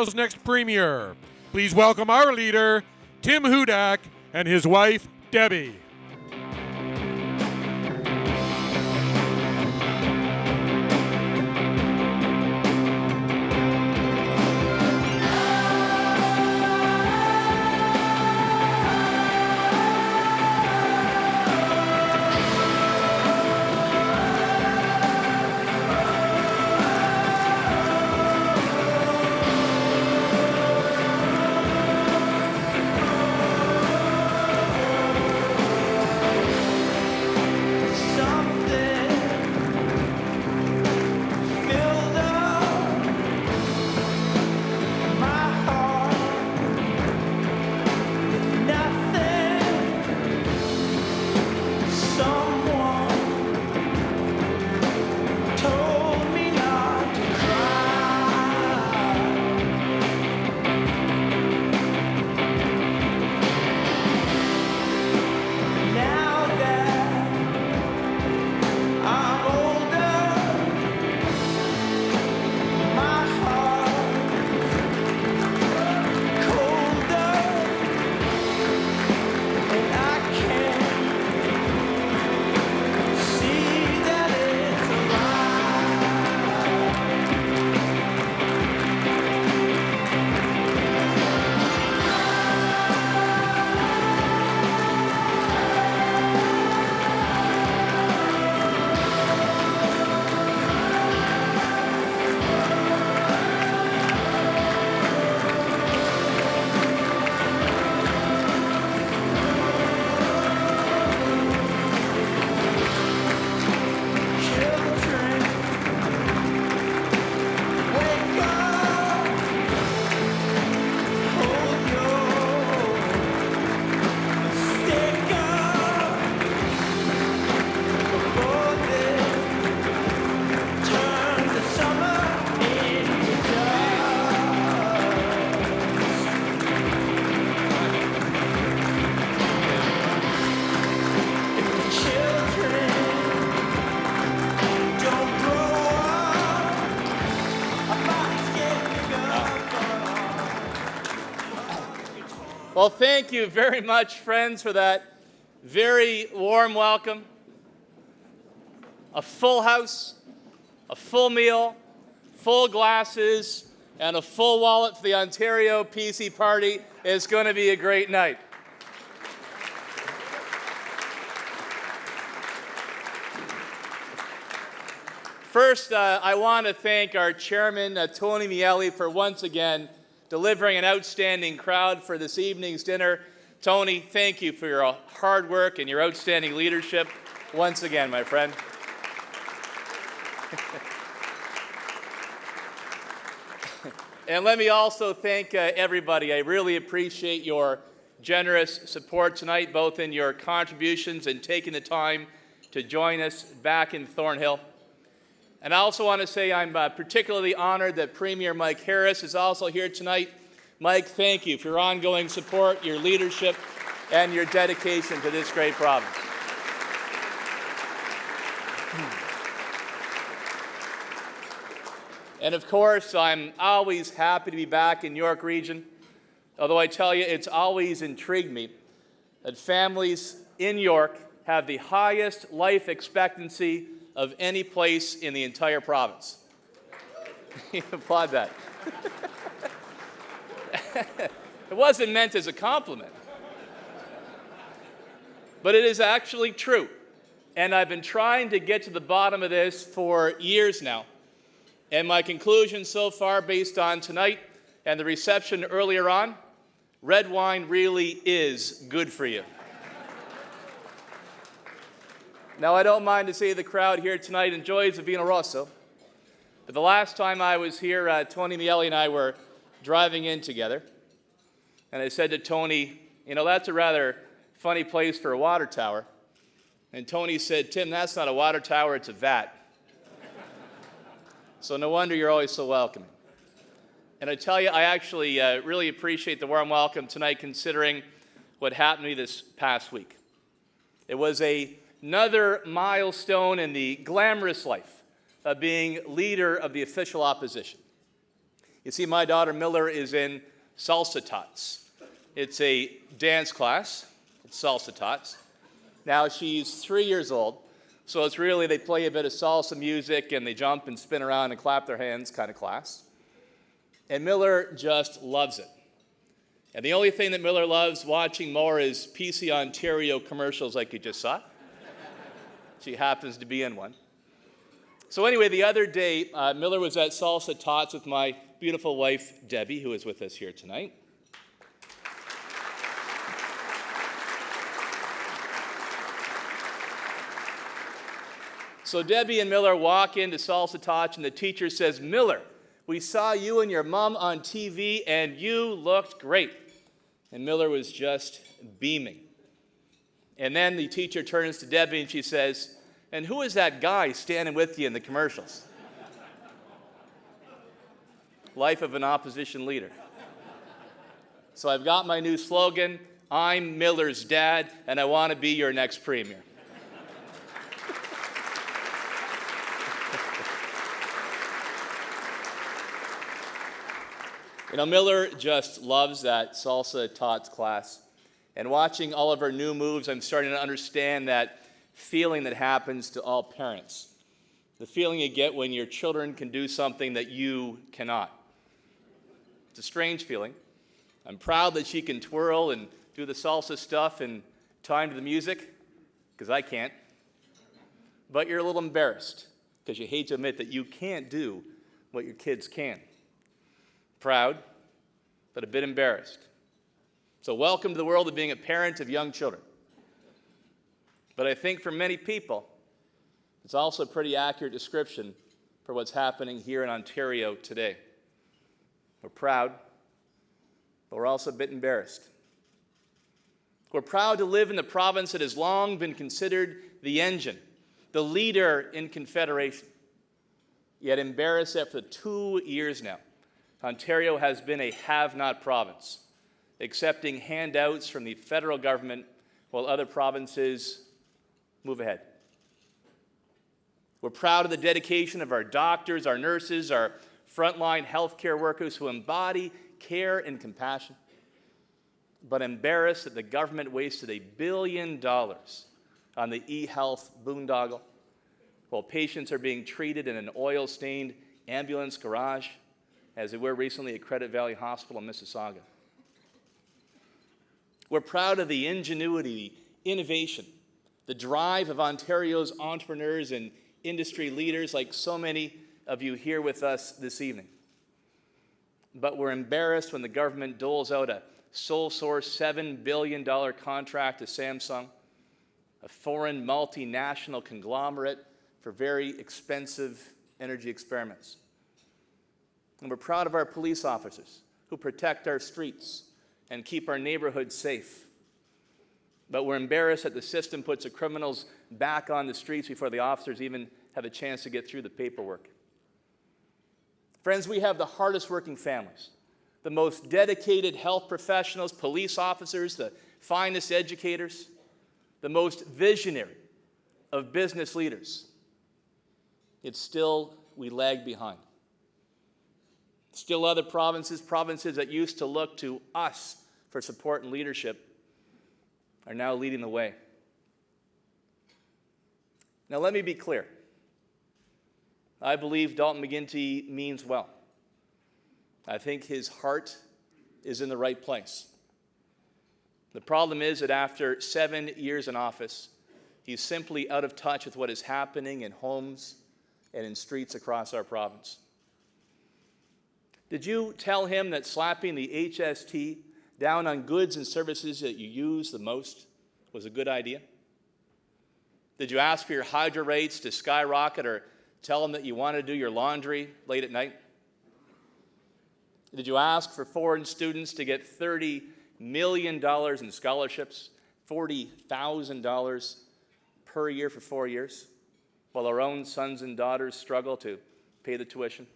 Ontario's next Premier. Please welcome our leader, Tim Hudak, and his wife, Debbie. Well, thank you very much, friends, for that very warm welcome. A full house, a full meal, full glasses, and a full wallet for the Ontario PC Party is going to be a great night. First, I want to thank our chairman, Tony Miele, for once again delivering an outstanding crowd for this evening's dinner. Tony, thank you for your hard work and your outstanding leadership once again, my friend. And let me also thank everybody. I really appreciate your generous support tonight, both in your contributions and taking the time to join us back in Thornhill. And I also want to say I'm particularly honored that Premier Mike Harris is also here tonight. Mike, thank you for your ongoing support, your leadership, and your dedication to this great province. And of course, I'm always happy to be back in York Region, although I tell you, it's always intrigued me that families in York have the highest life expectancy of any place in the entire province. You applaud that. It wasn't meant as a compliment. But it is actually true. And I've been trying to get to the bottom of this for years now. And my conclusion so far, based on tonight and the reception earlier on, red wine really is good for you. Now, I don't mind to say the crowd here tonight enjoys a Vino Rosso, but the last time I was here, Tony Miele and I were driving in together, and I said to Tony, you know, that's a rather funny place for a water tower. And Tony said, Tim, that's not a water tower, it's a vat. So no wonder you're always so welcoming. And I tell you, I actually really appreciate the warm welcome tonight, considering what happened to me this past week. It was another milestone in the glamorous life of being leader of the official opposition. You see, my daughter Miller is in Salsa Tots. It's a dance class. It's Salsa Tots. Now, she's 3 years old, so it's really they play a bit of salsa music and they jump and spin around and clap their hands kind of class. And Miller just loves it. And the only thing that Miller loves watching more is PC Ontario commercials like you just saw. She happens to be in one. So anyway, the other day, Miller was at Salsa Tots with my beautiful wife, Debbie, who is with us here tonight. So Debbie and Miller walk into Salsa Tots, and the teacher says, "Miller, we saw you and your mom on TV, and you looked great." And Miller was just beaming. And then the teacher turns to Debbie, and she says, "And who is that guy standing with you in the commercials?" Life of an opposition leader. So I've got my new slogan, "I'm Miller's dad, and I want to be your next premier." You know, Miller just loves that Salsa Tots class. And watching all of her new moves, I'm starting to understand that feeling that happens to all parents. The feeling you get when your children can do something that you cannot. It's a strange feeling. I'm proud that she can twirl and do the salsa stuff and time to the music, because I can't. But you're a little embarrassed, because you hate to admit that you can't do what your kids can. Proud, but a bit embarrassed. So welcome to the world of being a parent of young children. But I think for many people, it's also a pretty accurate description for what's happening here in Ontario today. We're proud, but we're also a bit embarrassed. We're proud to live in the province that has long been considered the engine, the leader in Confederation, yet embarrassed that for 2 years now, Ontario has been a have-not province, accepting handouts from the federal government while other provinces move ahead. We're proud of the dedication of our doctors, our nurses, our frontline healthcare workers who embody care and compassion, but embarrassed that the government wasted $1 billion on the e-health boondoggle while patients are being treated in an oil-stained ambulance garage, as they were recently at Credit Valley Hospital in Mississauga. We're proud of the ingenuity, innovation, the drive of Ontario's entrepreneurs and industry leaders like so many of you here with us this evening. But we're embarrassed when the government doles out a sole source $7 billion contract to Samsung, a foreign multinational conglomerate for very expensive energy experiments. And we're proud of our police officers who protect our streets and keep our neighborhoods safe. But we're embarrassed that the system puts the criminals back on the streets before the officers even have a chance to get through the paperwork. Friends, we have the hardest working families, the most dedicated health professionals, police officers, the finest educators, the most visionary of business leaders. Yet still, we lag behind. Still other provinces that used to look to us for support and leadership are now leading the way. Now let me be clear. I believe Dalton McGuinty means well. I think his heart is in the right place. The problem is that after 7 years in office, he's simply out of touch with what is happening in homes and in streets across our province. Did you tell him that slapping the HST down on goods and services that you use the most was a good idea? Did you ask for your hydro rates to skyrocket or tell him that you want to do your laundry late at night? Did you ask for foreign students to get $30 million in scholarships, $40,000 per year for 4 years, while our own sons and daughters struggle to pay the tuition?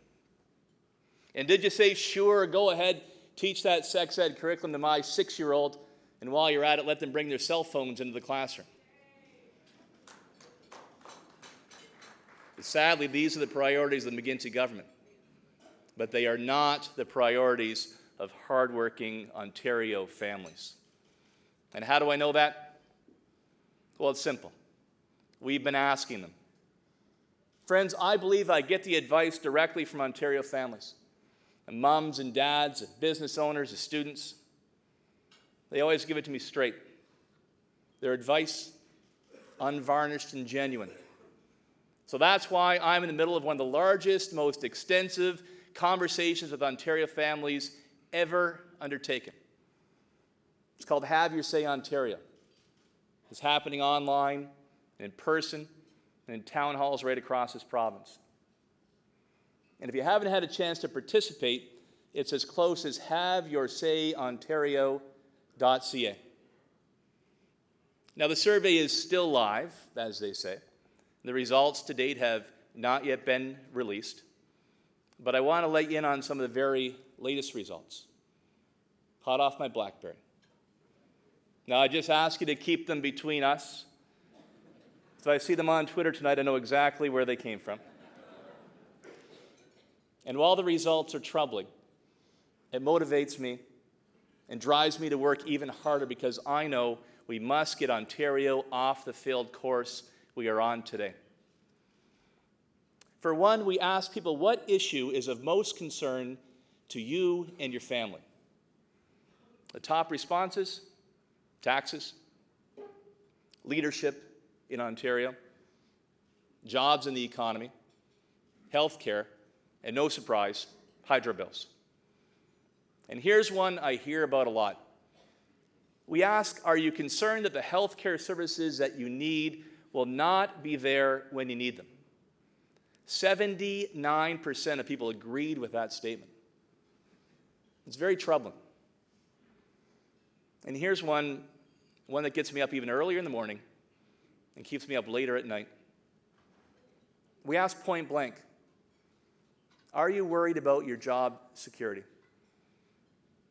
And did you say, sure, go ahead, teach that sex ed curriculum to my 6-year-old, and while you're at it, let them bring their cell phones into the classroom? But sadly, these are the priorities of the McGuinty government. but they are not the priorities of hardworking Ontario families. And how do I know that? Well, it's simple. We've been asking them. Friends, I believe I get the advice directly from Ontario families, and moms and dads, and business owners, and students. They always give it to me straight. Their advice, unvarnished and genuine. So that's why I'm in the middle of one of the largest, most extensive conversations with Ontario families ever undertaken. It's called Have Your Say Ontario. It's happening online, in person, and in town halls right across this province. And if you haven't had a chance to participate, it's as close as haveyoursayontario.ca. Now, the survey is still live, as they say. The results to date have not yet been released, but I want to let you in on some of the very latest results, hot off my BlackBerry. Now, I just ask you to keep them between us. If I see them on Twitter tonight, I know exactly where they came from. And while the results are troubling, it motivates me and drives me to work even harder because I know we must get Ontario off the failed course we are on today. For one, we ask people what issue is of most concern to you and your family. The top responses: taxes, leadership in Ontario, jobs in the economy, health care, and no surprise, hydro bills. And here's one I hear about a lot. We ask, are you concerned that the health care services that you need will not be there when you need them? 79% of people agreed with that statement. It's very troubling. And here's one that gets me up even earlier in the morning and keeps me up later at night. We asked point blank, are you worried about your job security?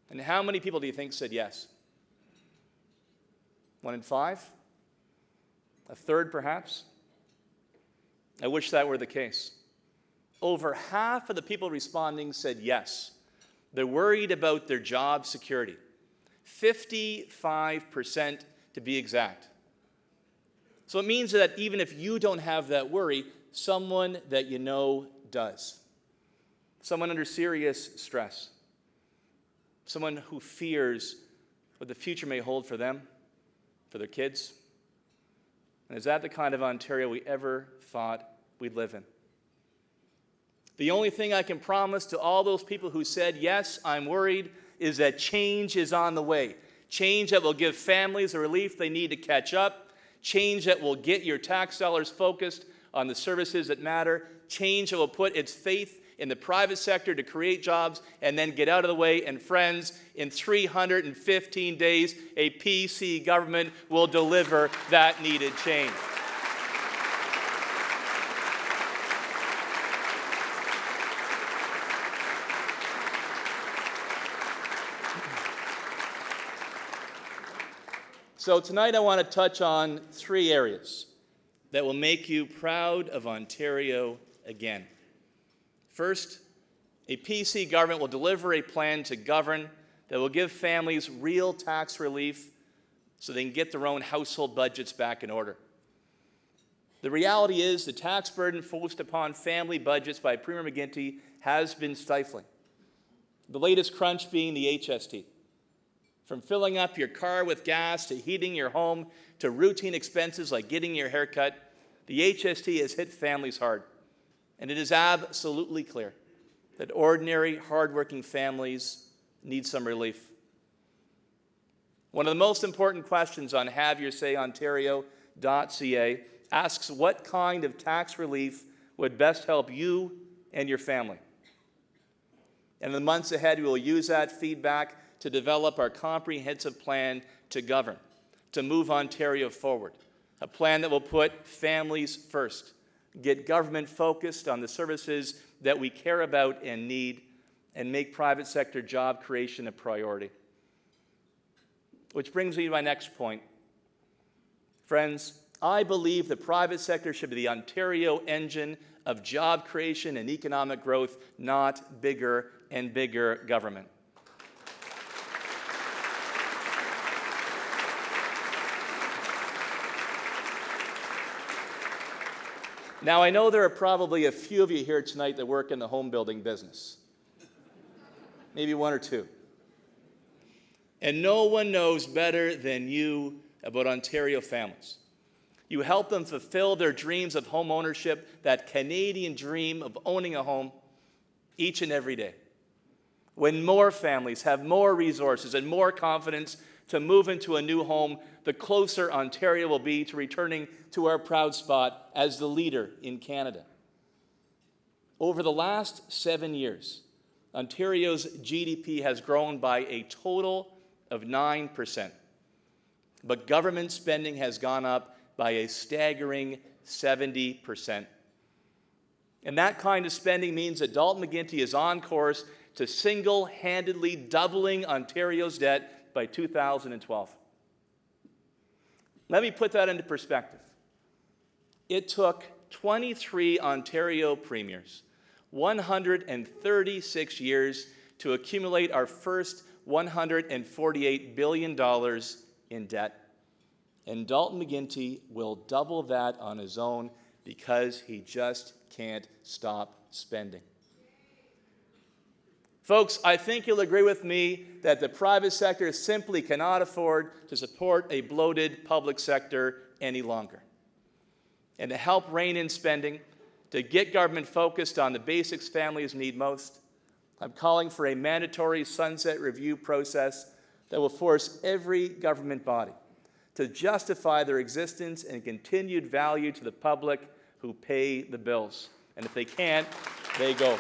And how many people do you think said yes? 1 in 5? A third, perhaps? I wish that were the case. Over half of the people responding said yes. They're worried about their job security. 55% to be exact. So it means that even if you don't have that worry, someone that you know does. Someone under serious stress. Someone who fears what the future may hold for them, for their kids. And is that the kind of Ontario we ever thought we'd live in? The only thing I can promise to all those people who said, yes, I'm worried, is that change is on the way. Change that will give families the relief they need to catch up. Change that will get your tax dollars focused on the services that matter. Change that will put its faith in the private sector to create jobs and then get out of the way. And friends, in 315 days, a PC government will deliver that needed change. So tonight I want to touch on 3 areas that will make you proud of Ontario again. First, a PC government will deliver a plan to govern that will give families real tax relief so they can get their own household budgets back in order. The reality is the tax burden forced upon family budgets by Premier McGuinty has been stifling. The latest crunch being the HST. From filling up your car with gas to heating your home to routine expenses like getting your hair cut, the HST has hit families hard. And it is absolutely clear that ordinary, hardworking families need some relief. One of the most important questions on haveyoursayontario.ca asks what kind of tax relief would best help you and your family. And in the months ahead, we will use that feedback to develop our comprehensive plan to govern, to move Ontario forward, a plan that will put families first, get government focused on the services that we care about and need, and make private sector job creation a priority. Which brings me to my next point. Friends, I believe the private sector should be the Ontario engine of job creation and economic growth, not bigger and bigger government. Now, I know there are probably a few of you here tonight that work in the home building business. Maybe one or two. And no one knows better than you about Ontario families. You help them fulfill their dreams of home ownership, that Canadian dream of owning a home, each and every day. When more families have more resources and more confidence to move into a new home, the closer Ontario will be to returning to our proud spot as the leader in Canada. Over the last 7 years, Ontario's GDP has grown by a total of 9%, but government spending has gone up by a staggering 70%. And that kind of spending means that Dalton McGuinty is on course to single-handedly doubling Ontario's debt by 2012. Let me put that into perspective. It took 23 Ontario premiers 136 years to accumulate our first $148 billion in debt. And Dalton McGuinty will double that on his own because he just can't stop spending. Folks, I think you'll agree with me that the private sector simply cannot afford to support a bloated public sector any longer. And to help rein in spending, to get government focused on the basics families need most, I'm calling for a mandatory sunset review process that will force every government body to justify their existence and continued value to the public who pay the bills. And if they can't, they go.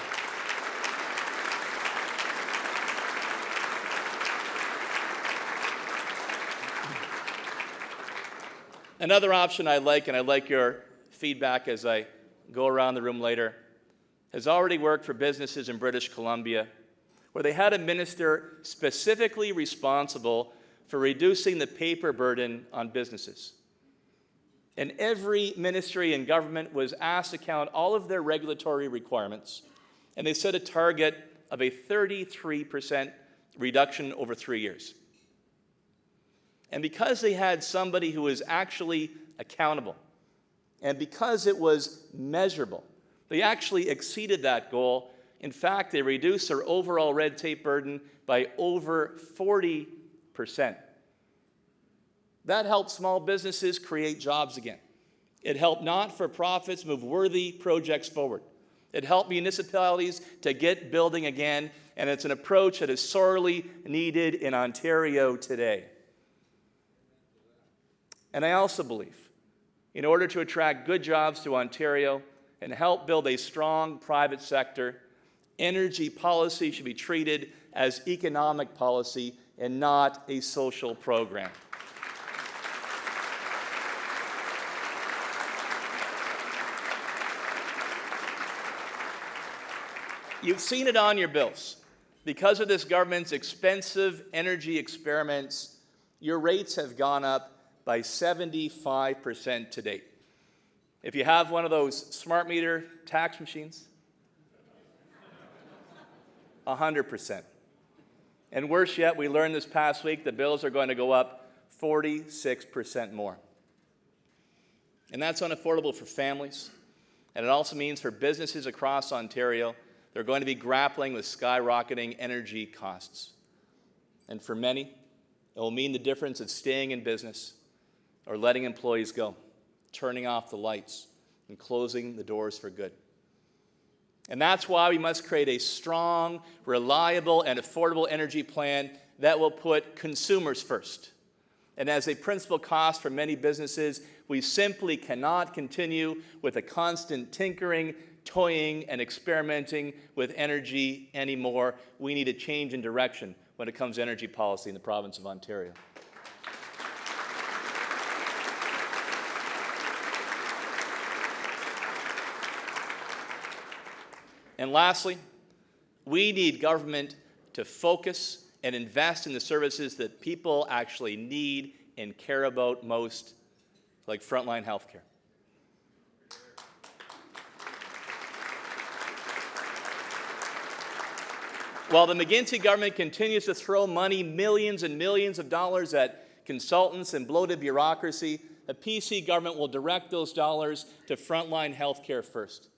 Another option I like, and I like your feedback as I go around the room later, has already worked for businesses in British Columbia, where they had a minister specifically responsible for reducing the paper burden on businesses. And every ministry and government was asked to count all of their regulatory requirements, and they set a target of a 33% reduction over 3 years. And because they had somebody who was actually accountable, and because it was measurable, they actually exceeded that goal. In fact, they reduced their overall red tape burden by over 40%. That helped small businesses create jobs again. It helped not-for-profits move worthy projects forward. It helped municipalities to get building again, and it's an approach that is sorely needed in Ontario today. And I also believe, in order to attract good jobs to Ontario and help build a strong private sector, energy policy should be treated as economic policy and not a social program. You've seen it on your bills. Because of this government's expensive energy experiments, your rates have gone up by 75% to date. If you have one of those smart meter tax machines, 100%. And worse yet, we learned this past week the bills are going to go up 46% more. And that's unaffordable for families. And it also means for businesses across Ontario, they're going to be grappling with skyrocketing energy costs. And for many, it will mean the difference of staying in business or letting employees go, turning off the lights, and closing the doors for good. And that's why we must create a strong, reliable, and affordable energy plan that will put consumers first. And as a principal cost for many businesses, we simply cannot continue with a constant tinkering, toying, and experimenting with energy anymore. We need a change in direction when it comes to energy policy in the province of Ontario. And lastly, we need government to focus and invest in the services that people actually need and care about most, like frontline health care. While the McGuinty government continues to throw money, millions and millions of dollars at consultants and bloated bureaucracy, a PC government will direct those dollars to frontline health care first.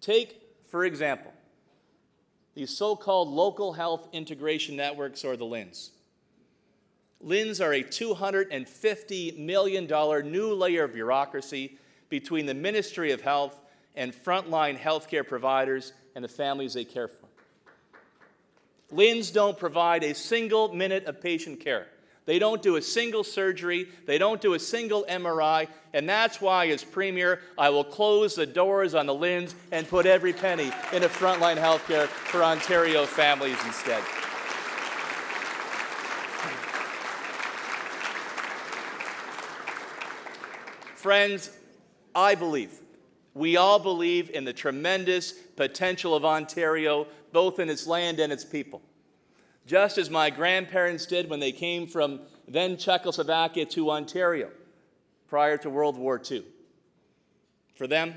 Take, for example, these so-called local health integration networks, or the LHINs. LHINs are a $250 million new layer of bureaucracy between the Ministry of Health and frontline healthcare providers and the families they care for. LHINs don't provide a single minute of patient care. They don't do a single surgery. They don't do a single MRI. And that's why, as Premier, I will close the doors on the LHINs and put every penny into frontline health care for Ontario families instead. Friends, I believe, we all believe in the tremendous potential of Ontario, both in its land and its people. Just as my grandparents did when they came from then Czechoslovakia to Ontario prior to World War II. For them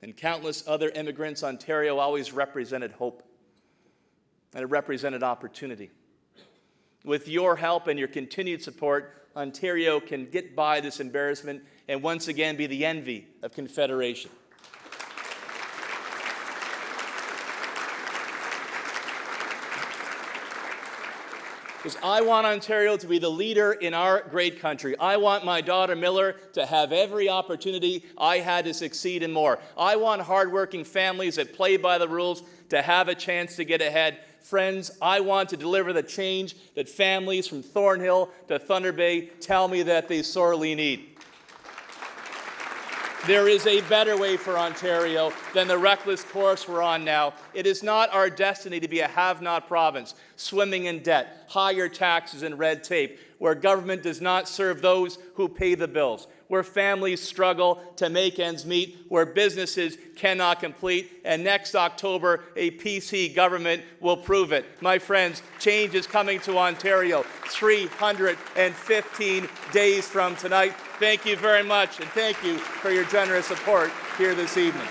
and countless other immigrants, Ontario always represented hope, and it represented opportunity. With your help and your continued support, Ontario can get by this embarrassment and once again be the envy of Confederation. Because I want Ontario to be the leader in our great country. I want my daughter Miller to have every opportunity I had to succeed and more. I want hardworking families that play by the rules to have a chance to get ahead. Friends, I want to deliver the change that families from Thornhill to Thunder Bay tell me that they sorely need. There is a better way for Ontario than the reckless course we're on now. It is not our destiny to be a have-not province, swimming in debt, higher taxes and red tape, where government does not serve those who pay the bills, where families struggle to make ends meet, where businesses cannot complete, and next October, a PC government will prove it. My friends, change is coming to Ontario 315 days from tonight. Thank you very much, and thank you for your generous support here this evening.